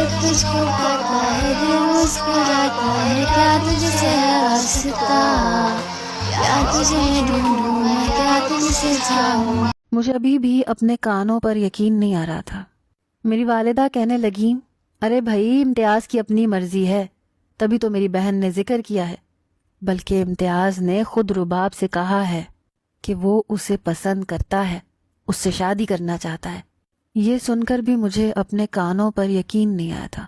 तुझको पता है दिल मुस्कुराता है, क्या तुझसे है वास्ता, क्या तुझे ढूंढूं मैं, क्या तुझसे चाहूं। मुझे अभी भी अपने कानों पर यकीन नहीं आ रहा था। मेरी वालिदा कहने लगी, अरे भाई इम्तियाज़ की अपनी मर्जी है, तभी तो मेरी बहन ने जिक्र किया है। बल्कि इम्तियाज़ ने खुद रुबाब से कहा है कि वो उसे पसंद करता है, उससे शादी करना चाहता है। ये सुनकर भी मुझे अपने कानों पर यकीन नहीं आया था,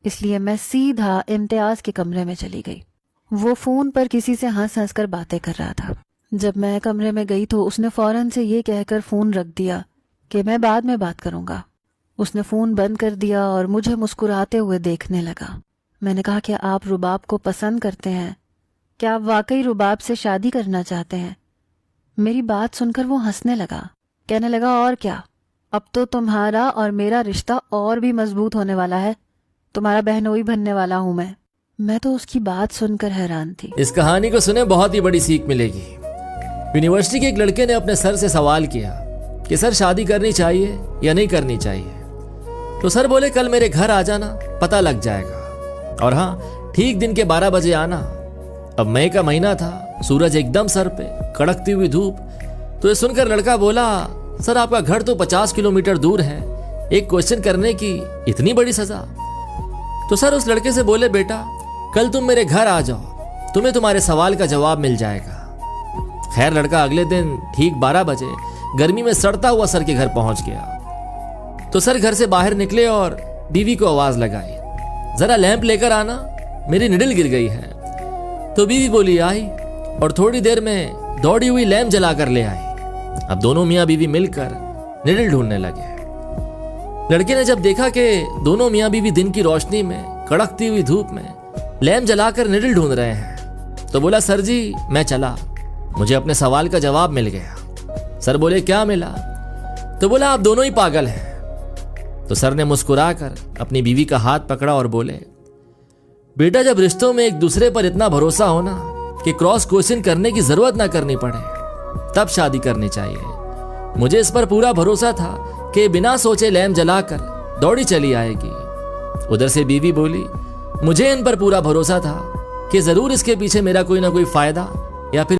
इसलिए मैं सीधा इम्तियाज़ के कमरे में चली गई। वो फ़ोन पर किसी से हंस हंस कर बातें कर रहा था। जब मैं कमरे में गई तो उसने फ़ौरन से ये कहकर फ़ोन रख दिया कि मैं बाद में बात करूँगा। उसने फ़ोन बंद कर दिया और मुझे मुस्कुराते हुए देखने लगा। मैंने कहा, क्या आप रुबाब को पसंद करते हैं? क्या आप वाकई रुबाब से शादी करना चाहते हैं? मेरी बात सुनकर वो हंसने लगा, कहने लगा, और क्या, अब तो तुम्हारा और मेरा रिश्ता और भी मजबूत होने वाला है, तुम्हारा बहनोई बनने वाला हूं मैं तो उसकी बात सुनकर हैरान थी। इस कहानी को सुने बहुत ही बड़ी सीख मिलेगी। यूनिवर्सिटी के एक लड़के ने अपने सर से सवाल किया कि सर शादी करनी चाहिए या नहीं करनी चाहिए। तो सर बोले, कल मेरे घर आ जाना, पता लग जाएगा, और हाँ ठीक दिन के 12 बजे आना। अब मई का महीना था, सूरज एकदम सर पे, कड़कती हुई धूप। तो ये सुनकर लड़का बोला, सर आपका घर तो 50 किलोमीटर दूर है, एक क्वेश्चन करने की इतनी बड़ी सजा। तो सर उस लड़के से बोले, बेटा कल तुम मेरे घर आ जाओ, तुम्हें तुम्हारे सवाल का जवाब मिल जाएगा। खैर लड़का अगले दिन ठीक 12 बजे गर्मी में सड़ता हुआ सर के घर पहुंच गया। तो सर घर से बाहर निकले और बीवी को आवाज लगाई, जरा लैंप लेकर आना, मेरी निडल गिर गई है। तो बीवी बोली, आई, और थोड़ी देर में दौड़ी हुई लैंप जलाकर ले आई। अब दोनों मियाँ बीवी मिलकर निडल ढूंढने लगे। लड़के ने जब देखा कि दोनों मियाँ बीवी दिन की रोशनी में, कड़कती हुई धूप में लैंप जलाकर निडल ढूंढ रहे हैं, तो बोला, सर जी मैं चला, मुझे अपने सवाल का जवाब मिल गया। सर बोले, क्या मिला? तो बोला, आप दोनों ही पागल हैं। तो सर ने मुस्कुराकर अपनी बीवी का हाथ पकड़ा और बोले, बेटा जब रिश्तों में एक दूसरे पर इतना भरोसा हो ना कि क्रॉस क्वेश्चन करने की जरूरत ना करनी पड़े, तब शादी करनी चाहिए। मुझे इस पर पूरा भरोसा था कि बिना सोचे लैंप जलाकर दौड़ी चली आएगी। उधर से बीवी बोली, मुझे इन पर पूरा भरोसा था कि जरूर इसके पीछे मेरा कोई ना कोई फायदा या फिर